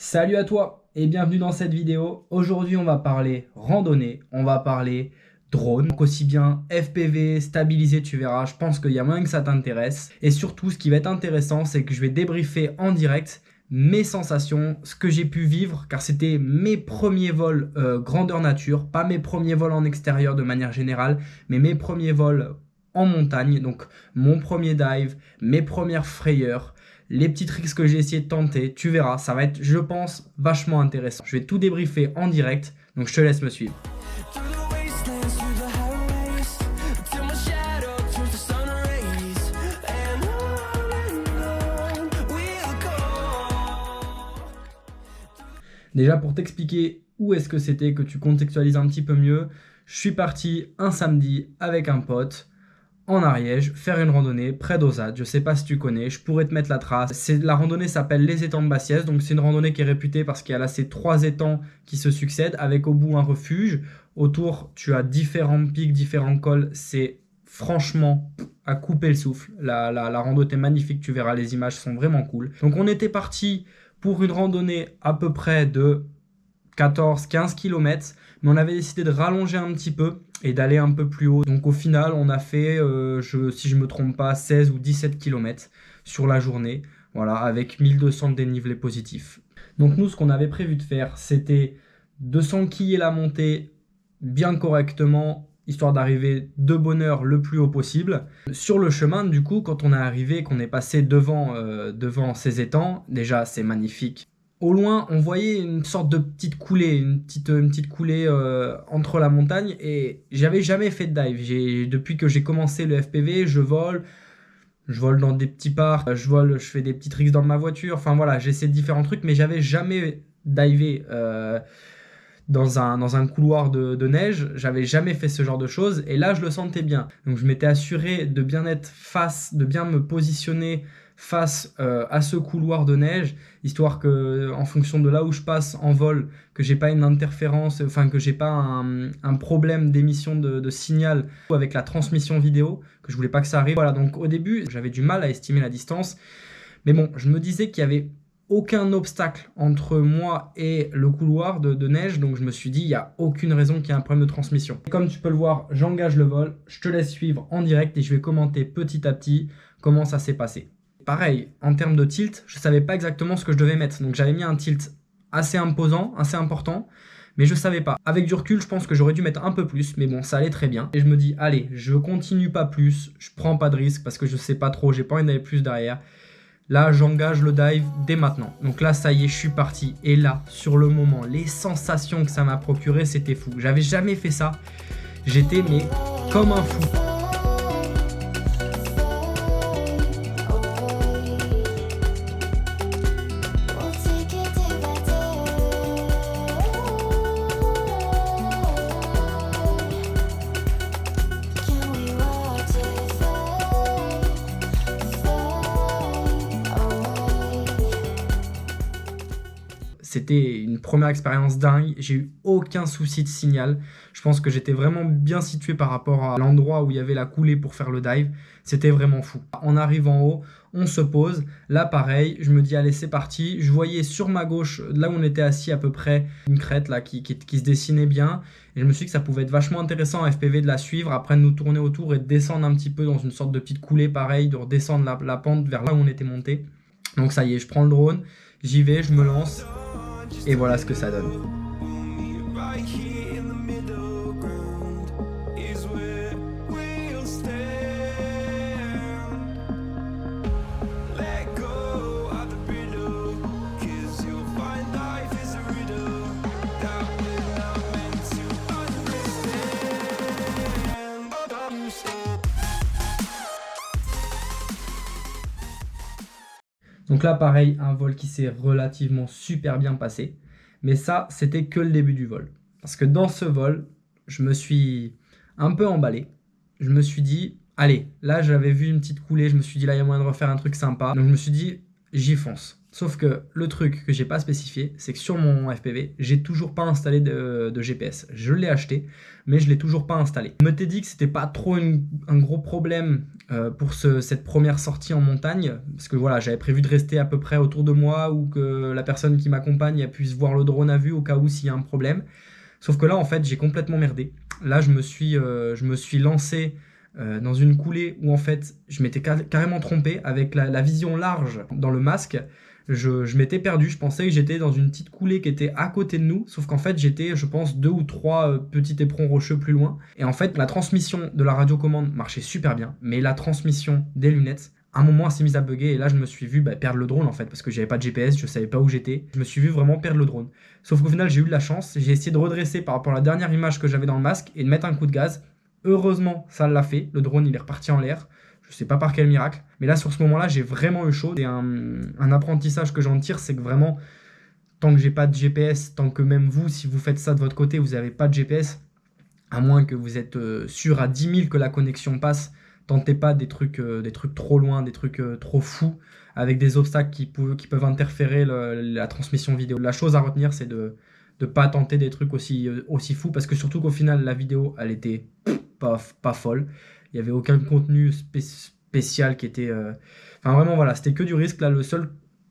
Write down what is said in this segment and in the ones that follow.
Salut à toi et bienvenue dans cette vidéo. Aujourd'hui on va parler randonnée, on va parler drone, donc aussi bien FPV, stabilisé, tu verras, je pense qu'il y a moyen que ça t'intéresse. Et surtout ce qui va être intéressant c'est que je vais débriefer en direct mes sensations, ce que j'ai pu vivre, car c'était mes premiers vols grandeur nature, pas mes premiers vols en extérieur de manière générale, mais mes premiers vols en montagne, donc mon premier dive, mes premières frayeurs, les petits tricks que j'ai essayé de tenter, tu verras, ça va être, je pense, vachement intéressant. Je vais tout débriefer en direct, donc je te laisse me suivre. Déjà pour t'expliquer où est-ce que c'était, que tu contextualises un petit peu mieux, je suis parti un samedi avec un pote en Ariège, faire une randonnée près d'Auzade. Je sais pas si tu connais, je pourrais te mettre la trace. La randonnée s'appelle les étangs de Bassiès, donc c'est une randonnée qui est réputée parce qu'il y a là ces 3 étangs qui se succèdent, avec au bout un refuge. Autour, tu as différents pics, différents cols, c'est franchement à couper le souffle. La rando était magnifique, tu verras, les images sont vraiment cool. Donc on était parti pour une randonnée à peu près de 14-15 km, mais on avait décidé de rallonger un petit peu et d'aller un peu plus haut. Donc au final, on a fait, si je me trompe pas, 16 ou 17 km sur la journée, voilà, avec 1200 de dénivelé positif. Donc nous, ce qu'on avait prévu de faire, c'était de s'enquiller la montée bien correctement, histoire d'arriver de bonne heure le plus haut possible. Sur le chemin, du coup, quand on est arrivé, qu'on est passé devant ces étangs, déjà c'est magnifique. Au loin, on voyait une sorte de petite coulée, une petite coulée entre la montagne, et j'avais jamais fait de dive. Depuis que j'ai commencé le FPV, je vole dans des petits parcs, je fais des petits tricks dans ma voiture, enfin voilà, j'essaie différents trucs, mais j'avais jamais divé dans un couloir de neige, j'avais jamais fait ce genre de choses, et là je le sentais bien. Donc je m'étais assuré de bien de bien me positionner face à ce couloir de neige, histoire que, en fonction de là où je passe en vol, que j'ai pas une interférence, enfin que j'ai pas un problème d'émission de signal avec la transmission vidéo, que je voulais pas que ça arrive. Voilà, donc au début, j'avais du mal à estimer la distance, mais bon, je me disais qu'il y avait aucun obstacle entre moi et le couloir de neige, donc je me suis dit, il n'y a aucune raison qu'il y ait un problème de transmission. Et comme tu peux le voir, j'engage le vol, je te laisse suivre en direct et je vais commenter petit à petit comment ça s'est passé. Pareil, en termes de tilt, je ne savais pas exactement ce que je devais mettre, donc j'avais mis un tilt assez imposant, assez important, mais je ne savais pas. Avec du recul, je pense que j'aurais dû mettre un peu plus, mais bon, ça allait très bien. Et je me dis, allez, je continue pas plus, je prends pas de risque parce que je sais pas trop, j'ai pas envie d'aller plus derrière. Là, j'engage le dive dès maintenant. Donc là, ça y est, je suis parti. Et là, sur le moment, les sensations que ça m'a procuré, c'était fou. J'avais jamais fait ça. J'étais, mais comme un fou. C'était une première expérience dingue, j'ai eu aucun souci de signal. Je pense que j'étais vraiment bien situé par rapport à l'endroit où il y avait la coulée pour faire le dive. C'était vraiment fou. On arrive en haut, on se pose. Là, pareil, je me dis, allez, c'est parti. Je voyais sur ma gauche, là où on était assis à peu près, une crête là qui se dessinait bien. Et je me suis dit que ça pouvait être vachement intéressant en FPV de la suivre, après de nous tourner autour et de descendre un petit peu dans une sorte de petite coulée, pareil, de redescendre la pente vers là où on était monté. Donc ça y est, je prends le drone, j'y vais, je me lance. Et voilà ce que ça donne. Donc là, pareil, un vol qui s'est relativement super bien passé. Mais ça, c'était que le début du vol. Parce que dans ce vol, je me suis un peu emballé. Je me suis dit, allez, là, j'avais vu une petite coulée. Je me suis dit, là, il y a moyen de refaire un truc sympa. Donc je me suis dit, j'y fonce. Sauf que le truc que j'ai pas spécifié, c'est que sur mon FPV, j'ai toujours pas installé de GPS. Je l'ai acheté, mais je l'ai toujours pas installé. Je me t'ai dit que c'était pas trop un gros problème pour cette première sortie en montagne, parce que voilà, j'avais prévu de rester à peu près autour de moi ou que la personne qui m'accompagne puisse voir le drone à vue au cas où s'il y a un problème. Sauf que là, en fait, j'ai complètement merdé. Là, je me suis lancé dans une coulée où en fait, je m'étais carrément trompé avec la vision large dans le masque. Je m'étais perdu, je pensais que j'étais dans une petite coulée qui était à côté de nous, sauf qu'en fait j'étais, je pense, 2 ou 3 petits éperons rocheux plus loin. Et en fait, la transmission de la radiocommande marchait super bien, mais la transmission des lunettes, à un moment, elle s'est mise à bugger, et là je me suis vu perdre le drone en fait, parce que j'avais pas de GPS, je savais pas où j'étais. Je me suis vu vraiment perdre le drone. Sauf qu'au final, j'ai eu de la chance, j'ai essayé de redresser par rapport à la dernière image que j'avais dans le masque et de mettre un coup de gaz. Heureusement, ça l'a fait, le drone il est reparti en l'air. Je sais pas par quel miracle, mais là sur ce moment-là, j'ai vraiment eu chaud. Et un apprentissage que j'en tire, c'est que vraiment, tant que j'ai pas de GPS, tant que même vous, si vous faites ça de votre côté, vous n'avez pas de GPS, à moins que vous êtes sûr à 10 000 que la connexion passe, tentez pas des trucs trop loin, des trucs trop fous, avec des obstacles qui peuvent interférer la transmission vidéo. La chose à retenir, c'est de pas tenter des trucs aussi fous, parce que surtout qu'au final, la vidéo, elle était pas folle. Il n'y avait aucun contenu spécial qui était... Enfin vraiment voilà, c'était que du risque. Là,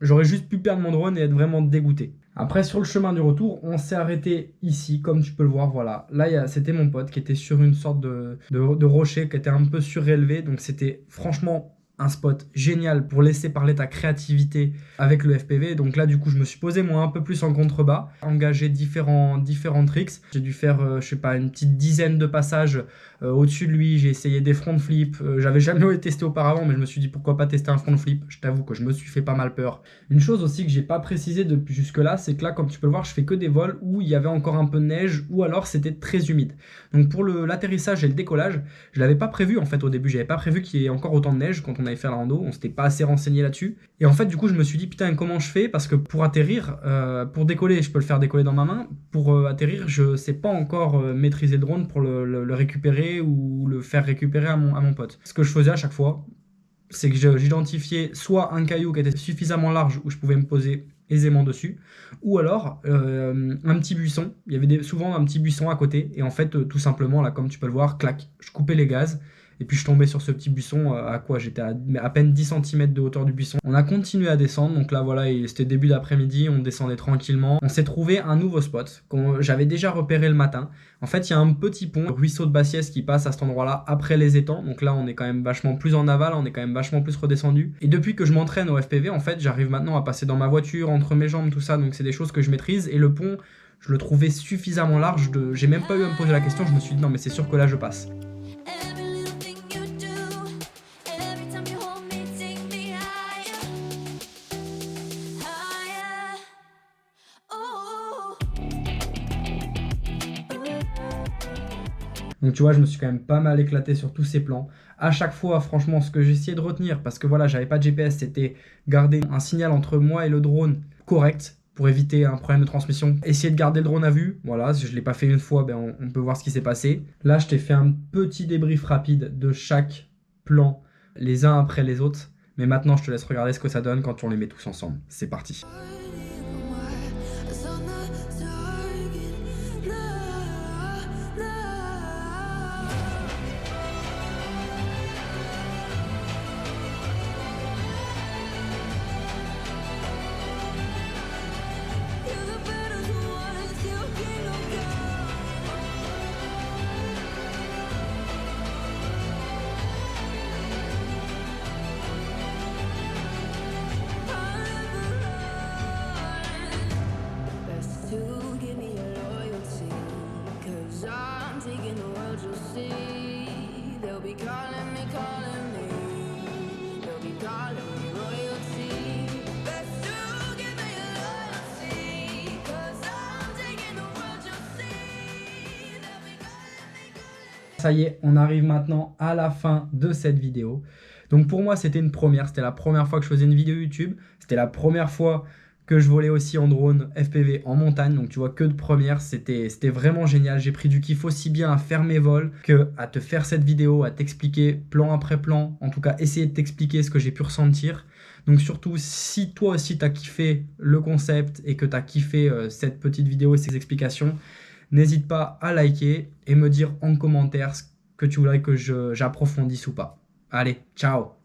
j'aurais juste pu perdre mon drone et être vraiment dégoûté. Après, sur le chemin du retour, on s'est arrêté ici, comme tu peux le voir, voilà. Là, c'était mon pote qui était sur une sorte de rocher qui était un peu surélevé. Donc c'était franchement un spot génial pour laisser parler ta créativité avec le FPV. Donc là, du coup, je me suis posé moi un peu plus en contrebas, engagé différents tricks. J'ai dû faire, je sais pas, une petite dizaine de passages au-dessus de lui. J'ai essayé des front flips. J'avais jamais testé auparavant, mais je me suis dit pourquoi pas tester un front flip. Je t'avoue que je me suis fait pas mal peur. Une chose aussi que j'ai pas précisé depuis jusque-là, c'est que là, comme tu peux le voir, je fais que des vols où il y avait encore un peu de neige ou alors c'était très humide. Donc pour l'atterrissage et le décollage, je l'avais pas prévu en fait au début. J'avais pas prévu qu'il y ait encore autant de neige quand on avait fait la rando. On s'était pas assez renseigné là-dessus. Et en fait, du coup, je me suis dit putain, comment je fais? Parce que pour atterrir, pour décoller, je peux le faire décoller dans ma main. Pour atterrir, je sais pas encore maîtriser le drone pour le récupérer ou le faire récupérer à mon pote. Ce que je faisais à chaque fois, c'est que j'identifiais soit un caillou qui était suffisamment large où je pouvais me poser aisément dessus, ou alors un petit buisson. Il y avait souvent un petit buisson à côté, et en fait, tout simplement, là, comme tu peux le voir, clac, je coupais les gaz, et puis je tombais sur ce petit buisson, à quoi j'étais à peine 10 cm de hauteur du buisson. On a continué à descendre, donc là voilà, c'était début d'après-midi, on descendait tranquillement. On s'est trouvé un nouveau spot que j'avais déjà repéré le matin. En fait, il y a un petit pont, le ruisseau de Bassiès, qui passe à cet endroit-là après les étangs. Donc là, on est quand même vachement plus en aval, on est quand même vachement plus redescendu. Et depuis que je m'entraîne au FPV, en fait, j'arrive maintenant à passer dans ma voiture, entre mes jambes, tout ça. Donc c'est des choses que je maîtrise. Et le pont, je le trouvais suffisamment large. J'ai même pas eu à me poser la question. Je me suis dit non, mais c'est sûr que là, je passe. Donc tu vois, je me suis quand même pas mal éclaté sur tous ces plans. À chaque fois, franchement, ce que j'essayais de retenir, parce que voilà, j'avais pas de GPS, c'était garder un signal entre moi et le drone correct pour éviter un problème de transmission. Essayer de garder le drone à vue, voilà, si je l'ai pas fait une fois, on peut voir ce qui s'est passé. Là, je t'ai fait un petit débrief rapide de chaque plan, les uns après les autres. Mais maintenant, je te laisse regarder ce que ça donne quand on les met tous ensemble. C'est parti. Ça y est, on arrive maintenant à la fin de cette vidéo. Donc pour moi, c'était une première. C'était la première fois que je faisais une vidéo YouTube. C'était la première fois que je volais aussi en drone FPV en montagne. Donc tu vois, que de première, c'était vraiment génial. J'ai pris du kiff aussi bien à faire mes vols que à te faire cette vidéo, à t'expliquer plan après plan. En tout cas, essayer de t'expliquer ce que j'ai pu ressentir. Donc surtout, si toi aussi tu as kiffé le concept et que tu as kiffé cette petite vidéo et ces explications, n'hésite pas à liker et me dire en commentaire ce que tu voudrais que j'approfondisse ou pas. Allez, ciao!